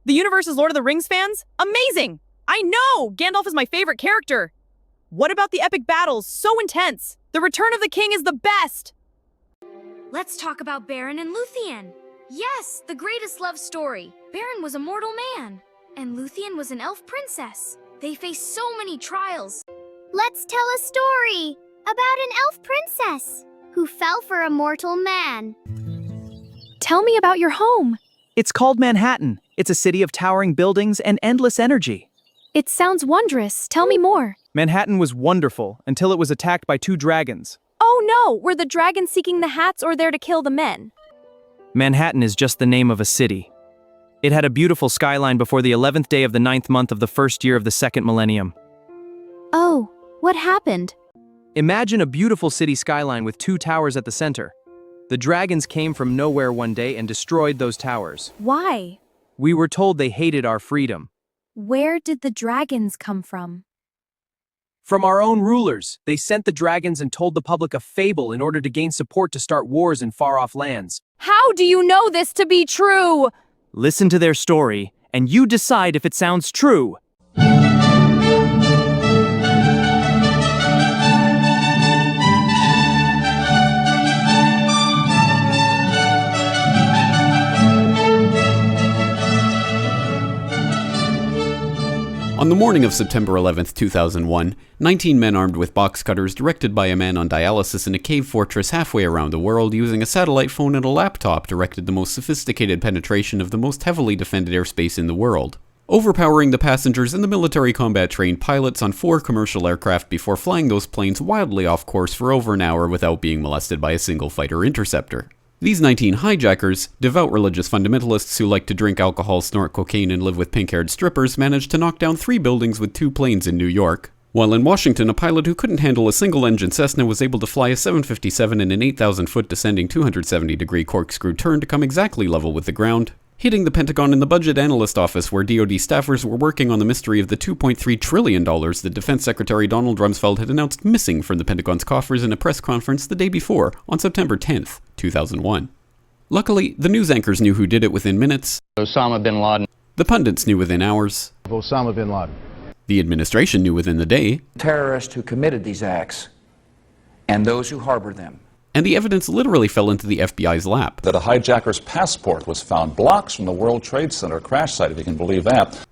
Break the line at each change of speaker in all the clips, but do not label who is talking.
The universe is Lord of the Rings fans? Amazing! I know! Gandalf is my favorite character. What about the epic battles? So intense! The Return of the King is the best!
Let's talk about Beren and Luthien. Yes, the greatest love story. Beren was a mortal man, and Luthien was an elf princess. They faced so many trials.
Let's tell a story about an elf princess who fell for a mortal man.
Tell me about your home.
It's called Manhattan. It's a city of towering buildings and endless energy.
It sounds wondrous. Tell me more.
Manhattan was wonderful until it was attacked by 2 dragons.
Oh no! Were the dragons seeking the hats or there to kill the men?
Manhattan is just the name of a city. It had a beautiful skyline before the 11th day of the 9th month of the first year of the 2nd millennium.
Oh, what happened?
Imagine a beautiful city skyline with 2 towers at the center. The dragons came from nowhere one day and destroyed those towers.
Why?
We were told they hated our freedom.
Where did the dragons come from?
From our own rulers, they sent the dragons and told the public a fable in order to gain support to start wars in far-off lands.
How do you know this to be true?
Listen to their story, and you decide if it sounds true.
On the morning of September 11, 2001, 19 men armed with box cutters directed by a man on dialysis in a cave fortress halfway around the world using a satellite phone and a laptop directed the most sophisticated penetration of the most heavily defended airspace in the world, overpowering the passengers and the military combat-trained pilots on 4 commercial aircraft before flying those planes wildly off course for over an hour without being molested by a single fighter interceptor. These 19 hijackers, devout religious fundamentalists who like to drink alcohol, snort cocaine, and live with pink-haired strippers, managed to knock down 3 buildings with 2 planes in New York. While in Washington, a pilot who couldn't handle a single-engine Cessna was able to fly a 757 in an 8,000-foot descending 270-degree corkscrew turn to come exactly level with the ground, hitting the Pentagon in the budget analyst office where DoD staffers were working on the mystery of the $2.3 trillion that Defense Secretary Donald Rumsfeld had announced missing from the Pentagon's coffers in a press conference the day before, on September 10th, 2001. Luckily, the news anchors knew who did it within minutes.
Osama bin Laden.
The pundits knew within hours.
Osama bin Laden.
The administration knew within the day.
Terrorists who committed these acts and those who harbored them.
And the evidence literally fell into the FBI's lap.
That a hijacker's passport was found blocks from the World Trade Center crash site, if you can believe that.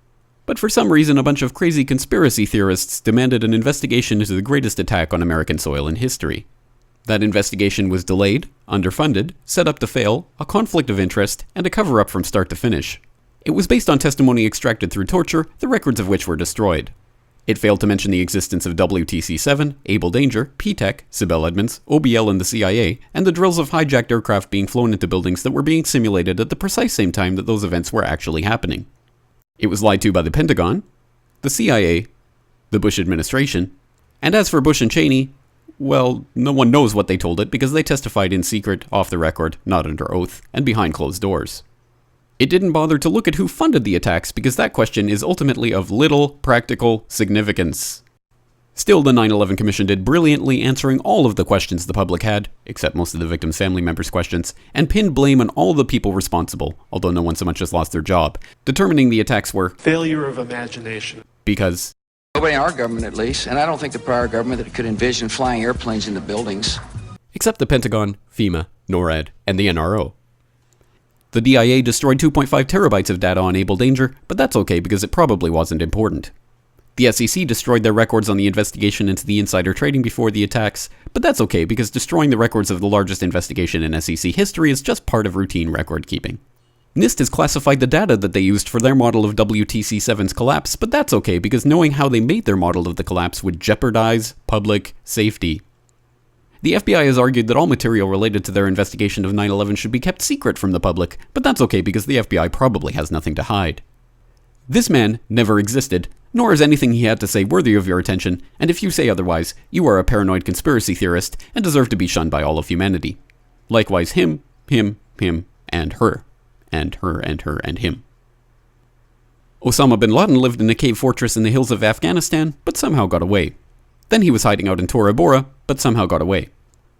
But for some reason, a bunch of crazy conspiracy theorists demanded an investigation into the greatest attack on American soil in history. That investigation was delayed, underfunded, set up to fail, a conflict of interest, and a cover-up from start to finish. It was based on testimony extracted through torture, the records of which were destroyed. It failed to mention the existence of WTC-7, Able Danger, P-TECH, Sibel Edmonds, OBL and the CIA, and the drills of hijacked aircraft being flown into buildings that were being simulated at the precise same time that those events were actually happening. It was lied to by the Pentagon, the CIA, the Bush administration, and as for Bush and Cheney, well, no one knows what they told it because they testified in secret, off the record, not under oath, and behind closed doors. It didn't bother to look at who funded the attacks because that question is ultimately of little practical significance. Still, the 9/11 Commission did brilliantly answering all of the questions the public had, except most of the victims' family members' questions, and pinned blame on all the people responsible, although no one so much as lost their job, determining the attacks were
failure of imagination.
Because
Nobody in our government, at least, and I don't think the prior government that could envision flying airplanes into buildings.
Except the Pentagon, FEMA, NORAD, and the NRO. The DIA destroyed 2.5 terabytes of data on Able Danger, but that's okay because it probably wasn't important. The SEC destroyed their records on the investigation into the insider trading before the attacks, but that's okay because destroying the records of the largest investigation in SEC history is just part of routine record keeping. NIST has classified the data that they used for their model of WTC-7's collapse, but that's okay because knowing how they made their model of the collapse would jeopardize public safety. The FBI has argued that all material related to their investigation of 9/11 should be kept secret from the public, but that's okay because the FBI probably has nothing to hide. This man never existed, nor is anything he had to say worthy of your attention, and if you say otherwise, you are a paranoid conspiracy theorist and deserve to be shunned by all of humanity. Likewise him, and her. And her, and her, and him. Osama bin Laden lived in a cave fortress in the hills of Afghanistan, but somehow got away. Then he was hiding out in Tora Bora, but somehow got away.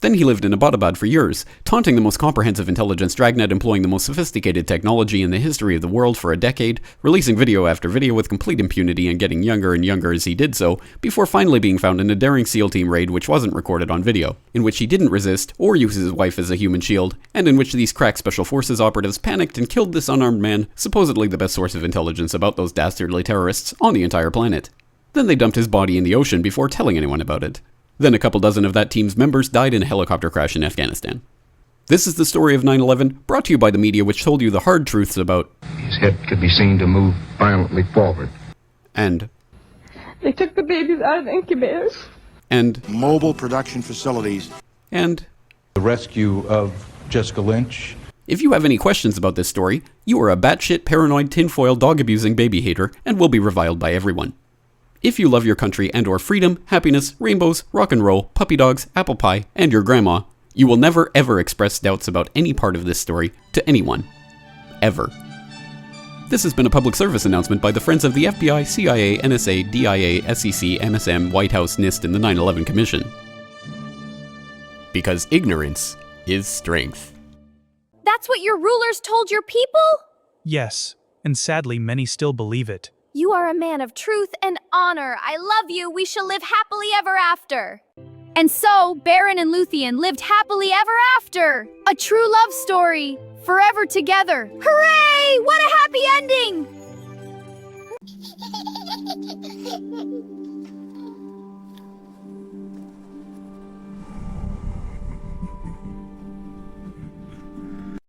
Then he lived in Abbottabad for years, taunting the most comprehensive intelligence dragnet employing the most sophisticated technology in the history of the world for a decade, releasing video after video with complete impunity and getting younger and younger as he did so, before finally being found in a daring SEAL team raid which wasn't recorded on video, in which he didn't resist or use his wife as a human shield, and in which these crack special forces operatives panicked and killed this unarmed man, supposedly the best source of intelligence about those dastardly terrorists on the entire planet. Then they dumped his body in the ocean before telling anyone about it. Then a couple dozen of that team's members died in a helicopter crash in Afghanistan. This is the story of 9/11, brought to you by the media which told you the hard truths about...
His head could be seen to move violently forward.
And...
They took the babies out of the incubators.
And...
Mobile production facilities.
And...
The rescue of Jessica Lynch.
If you have any questions about this story, you are a batshit paranoid tinfoil dog-abusing baby hater and will be reviled by everyone. If you love your country and or freedom, happiness, rainbows, rock and roll, puppy dogs, apple pie, and your grandma, you will never ever express doubts about any part of this story to anyone. Ever. This has been a public service announcement by the Friends of the FBI, CIA, NSA, DIA, SEC, MSM, White House, NIST, and the 9/11 Commission. Because ignorance is strength.
That's what your rulers told your people?
Yes, and sadly many still believe it.
You are a man of truth and honor. I love you. We shall live happily ever after. And so, Baron and Luthien lived happily ever after. A true love story, forever together. Hooray! What a happy ending!